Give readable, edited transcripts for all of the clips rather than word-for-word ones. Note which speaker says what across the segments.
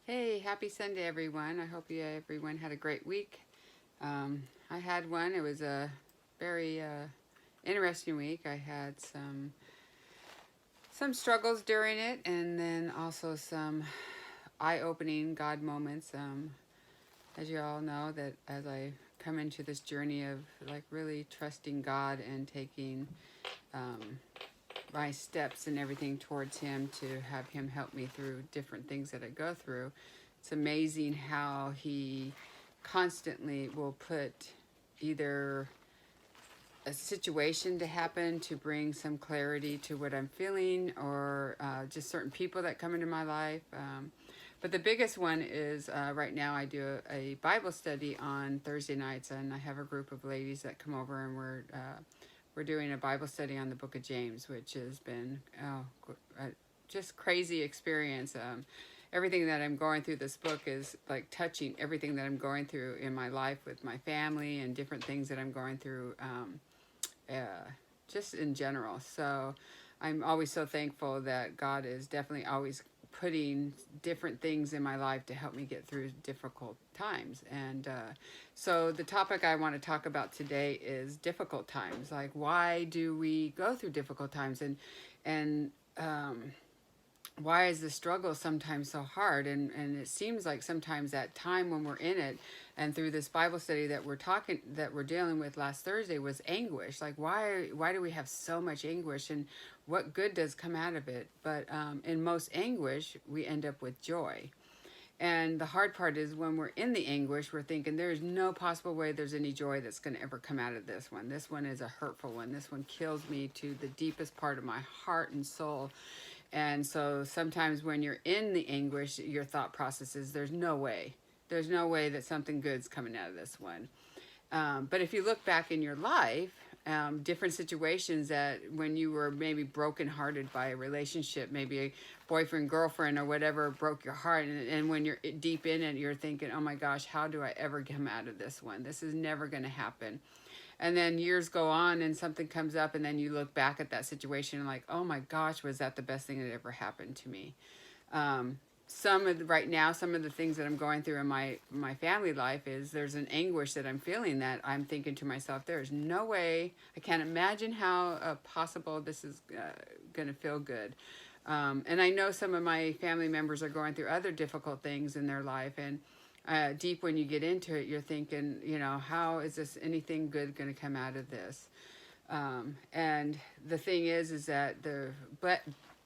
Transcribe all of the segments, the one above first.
Speaker 1: Hey, happy Sunday, everyone. I hope everyone had a great week. I had one. It was a very interesting week. I had some struggles during it, and then also some eye-opening God moments. As you all know, that as I come into this journey of like really trusting God and taking um, my steps and everything towards Him to have Him help me through different things that I go through. It's amazing how He constantly will put either a situation to happen to bring some clarity to what I'm feeling, or just certain people that come into my life. But the biggest one is right now I do a Bible study on Thursday nights, and I have a group of ladies that come over, and we're doing a Bible study on the Book of James, which has been just crazy experience. Everything that I'm going through this book is like touching everything that I'm going through in my life with my family and different things that I'm going through just in general. So I'm always so thankful that God is definitely always putting different things in my life to help me get through difficult times. And so the topic I want to talk about today is difficult times. Like, why do we go through difficult times, and why is the struggle sometimes so hard? And it seems like sometimes that time when we're in it, and through this Bible study that we're dealing with last Thursday, was anguish. Like, why do we have so much anguish, and what good does come out of it? But in most anguish, we end up with joy. And the hard part is when we're in the anguish, we're thinking there's no possible way there's any joy that's going to ever come out of this one. This one is a hurtful one. This one kills me to the deepest part of my heart and soul. And so sometimes when you're in the anguish, your thought process is there's no way. There's no way that something good's coming out of this one. But if you look back in your life, different situations that when you were maybe brokenhearted by a relationship, maybe a boyfriend, girlfriend, or whatever broke your heart, and when you're deep in it, you're thinking, oh my gosh, how do I ever come out of this one? This is never going to happen. And then years go on and something comes up, and then you look back at that situation and like, oh my gosh, was that the best thing that ever happened to me? Right now, some of the things that I'm going through in my family life is there's an anguish that I'm feeling, that I'm thinking to myself, there's no way, I can't imagine how possible this is going to feel good. And I know some of my family members are going through other difficult things in their life, and deep when you get into it, you're thinking, how is this anything good going to come out of this? And the thing is that the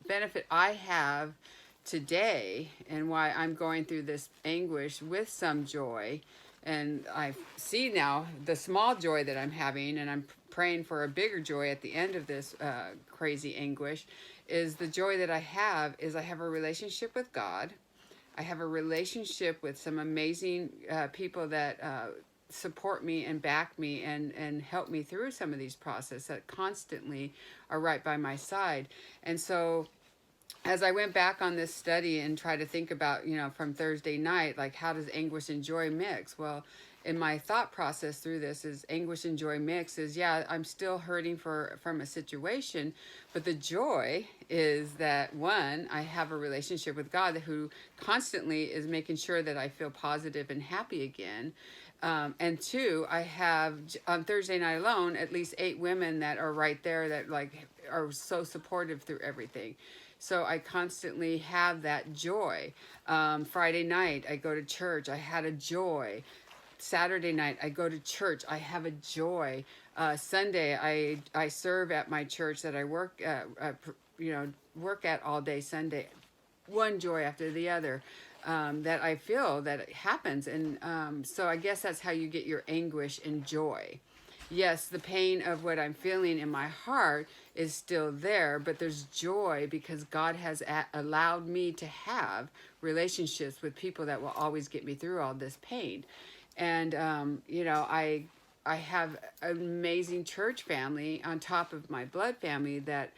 Speaker 1: benefit I have today, and why I'm going through this anguish with some joy, and I see now the small joy that I'm having, and I'm praying for a bigger joy at the end of this crazy anguish, is the joy that I have is I have a relationship with God. I have a relationship with some amazing people that support me and back me and help me through some of these processes, that constantly are right by my side. And so as I went back on this study and tried to think about, from Thursday night, like, how does anguish and joy mix? Well, in my thought process through this is anguish and joy mix is, yeah, I'm still hurting from a situation, but the joy is that, one, I have a relationship with God who constantly is making sure that I feel positive and happy again. And two, I have on Thursday night alone at least 8 women that are right there that like are so supportive through everything. So I constantly have that joy. Friday night, I go to church. I had a joy. Saturday night, I go to church. I have a joy. Sunday, I serve at my church that I work at all day Sunday. One joy after the other. That I feel that it happens. And so I guess that's how you get your anguish and joy. Yes, the pain of what I'm feeling in my heart is still there, but there's joy because God has allowed me to have relationships with people that will always get me through all this pain. And, I have an amazing church family on top of my blood family that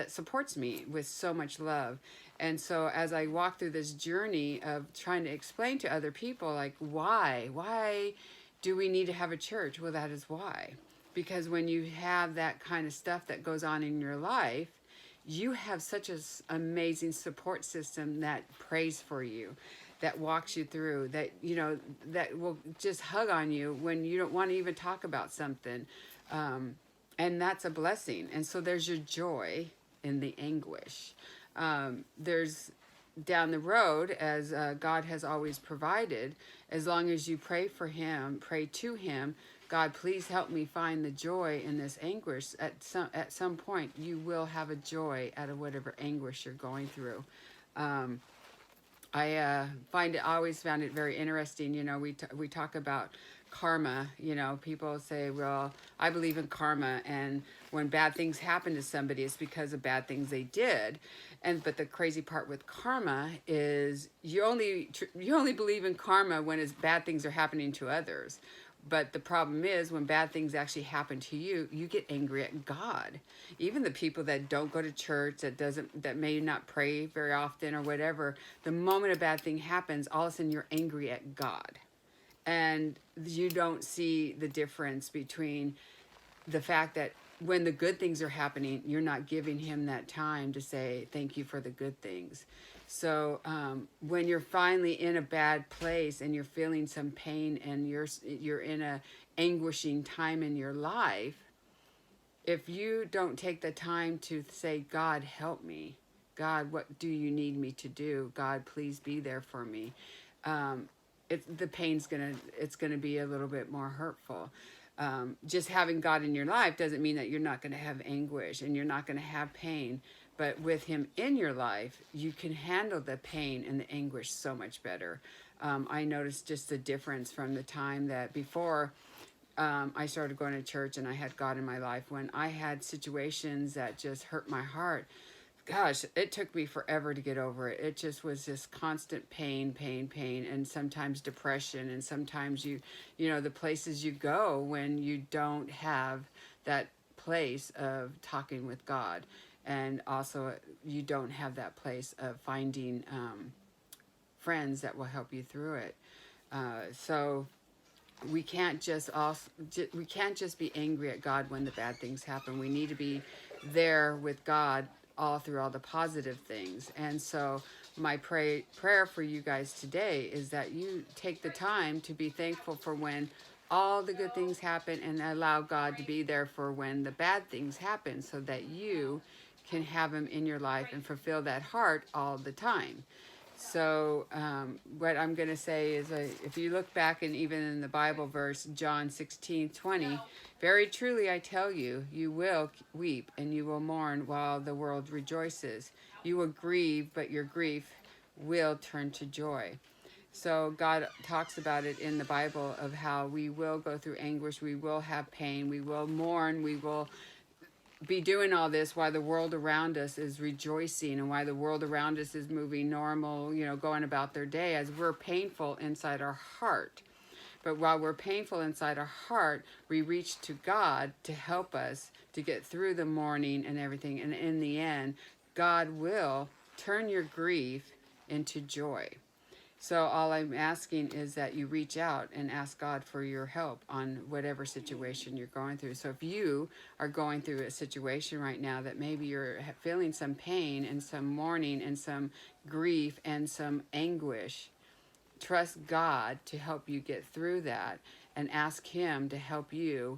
Speaker 1: supports me with so much love. And so as I walk through this journey of trying to explain to other people, like, why do we need to have a church? Well, that is why. Because when you have that kind of stuff that goes on in your life, you have such an amazing support system that prays for you, that walks you through, that, you know, that will just hug on you when you don't want to even talk about something. And that's a blessing. And so there's your joy in the anguish. There's down the road, as God has always provided, as long as you pray for him, pray to him, God, please help me find the joy in this anguish. At some point, you will have a joy out of whatever anguish you're going through. I always found it very interesting. You know, we talk about karma. You know, people say, well, I believe in karma, and when bad things happen to somebody, it's because of bad things they did. But the crazy part with karma is you only believe in karma when it's bad things are happening to others. But the problem is when bad things actually happen to you, you get angry at God. Even the people that don't go to church, that may not pray very often or whatever, the moment a bad thing happens, all of a sudden you're angry at God. And you don't see the difference between the fact that when the good things are happening, you're not giving him that time to say, thank you for the good things. So when you're finally in a bad place and you're feeling some pain and you're in a anguishing time in your life, if you don't take the time to say, God, help me. God, what do you need me to do? God, please be there for me. The pain's it's gonna be a little bit more hurtful. Just having God in your life doesn't mean that you're not going to have anguish and you're not going to have pain. But with him in your life, you can handle the pain and the anguish so much better. I noticed just the difference from the time that before I started going to church and I had God in my life, when I had situations that just hurt my heart. Gosh, it took me forever to get over it. It just was this constant pain, and sometimes depression, and sometimes you know, the places you go when you don't have that place of talking with God, and also you don't have that place of finding friends that will help you through it. So we can't just be angry at God when the bad things happen. We need to be there with God all through all the positive things. And so my prayer for you guys today is that you take the time to be thankful for when all the good things happen, and allow God to be there for when the bad things happen, so that you can have him in your life and fulfill that heart all the time. So what I'm going to say is, if you look back, and even in the Bible verse, John 16:20, very truly I tell you, you will weep and you will mourn while the world rejoices. You will grieve, but your grief will turn to joy. So God talks about it in the Bible of how we will go through anguish, we will have pain, we will mourn, we will be doing all this while the world around us is rejoicing, and while the world around us is moving normal, you know, going about their day, as we're painful inside our heart. But while we're painful inside our heart, we reach to God to help us to get through the mourning and everything. And in the end, God will turn your grief into joy. So all I'm asking is that you reach out and ask God for your help on whatever situation you're going through. So if you are going through a situation right now that maybe you're feeling some pain and some mourning and some grief and some anguish, trust God to help you get through that, and ask him to help you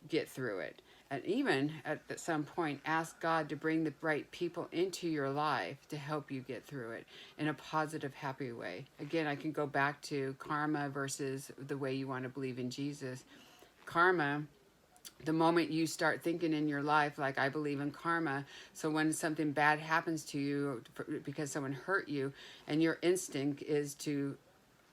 Speaker 1: get through it. And even at some point, ask God to bring the right people into your life to help you get through it in a positive, happy way. Again, I can go back to karma versus the way you want to believe in Jesus. Karma, the moment you start thinking in your life, like, I believe in karma, so when something bad happens to you because someone hurt you, and your instinct is to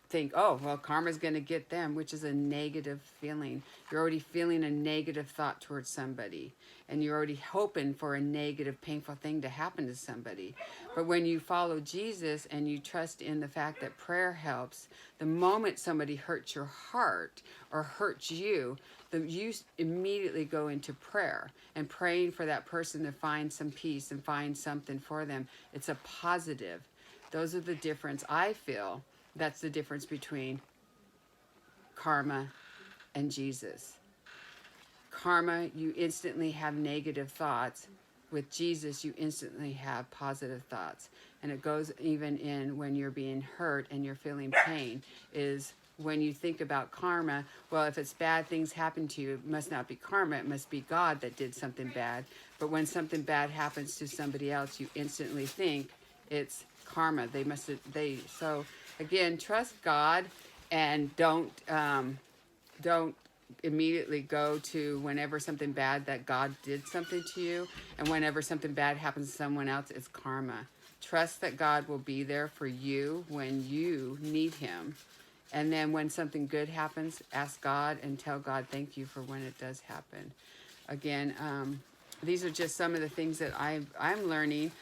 Speaker 1: think, oh, well, karma's going to get them, which is a negative feeling. You're already feeling a negative thought towards somebody, and you're already hoping for a negative, painful thing to happen to somebody. But when you follow Jesus and you trust in the fact that prayer helps, the moment somebody hurts your heart or hurts you, you immediately go into prayer and praying for that person to find some peace and find something for them. It's a positive. Those are the difference, I feel. That's the difference between karma and Jesus. Karma, you instantly have negative thoughts. with Jesus, you instantly have positive thoughts. And it goes even in when you're being hurt and you're feeling pain, is when you think about karma, well, if it's bad things happen to you, it must not be karma, it must be God that did something bad. But when something bad happens to somebody else, you instantly think it's karma. So again, trust God, and don't immediately go to whenever something bad that God did something to you, and whenever something bad happens to someone else, it's karma. Trust that God will be there for you when you need him. And then when something good happens, ask God and tell God thank you for when it does happen. Again, these are just some of the things that I'm learning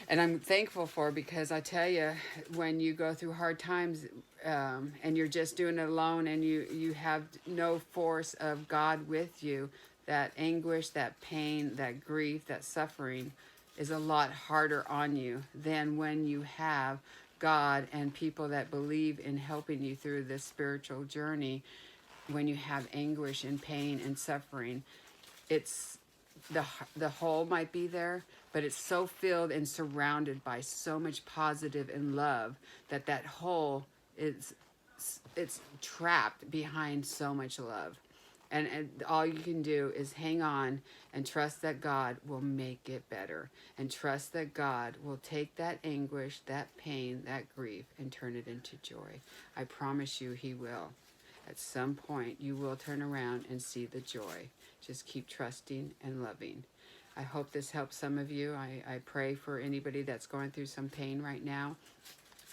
Speaker 1: and I'm thankful for, because I tell you, when you go through hard times, and you're just doing it alone, and you have no force of God with you, that anguish, that pain, that grief, that suffering is a lot harder on you than when you have God and people that believe in helping you through this spiritual journey. When you have anguish and pain and suffering, it's the hole might be there, but it's so filled and surrounded by so much positive and love that that hole is, it's trapped behind so much love. And all you can do is hang on and trust that God will make it better, and trust that God will take that anguish, that pain, that grief, and turn it into joy. I promise you he will. At some point, you will turn around and see the joy. Just keep trusting and loving. I hope this helps some of you. I pray for anybody that's going through some pain right now.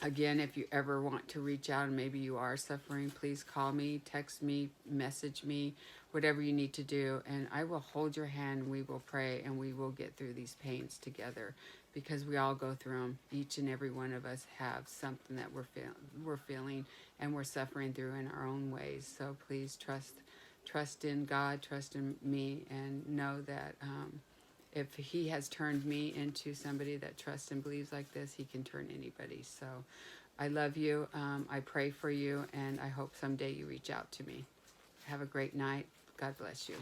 Speaker 1: Again, if you ever want to reach out and maybe you are suffering, please call me, text me, message me, whatever you need to do. And I will hold your hand, we will pray, and we will get through these pains together, because we all go through them. Each and every one of us have something that we're feeling and we're suffering through in our own ways. So please trust in God, trust in me, and know that if he has turned me into somebody that trusts and believes like this, he can turn anybody. So I love you. I pray for you, and I hope someday you reach out to me. Have a great night. God bless you.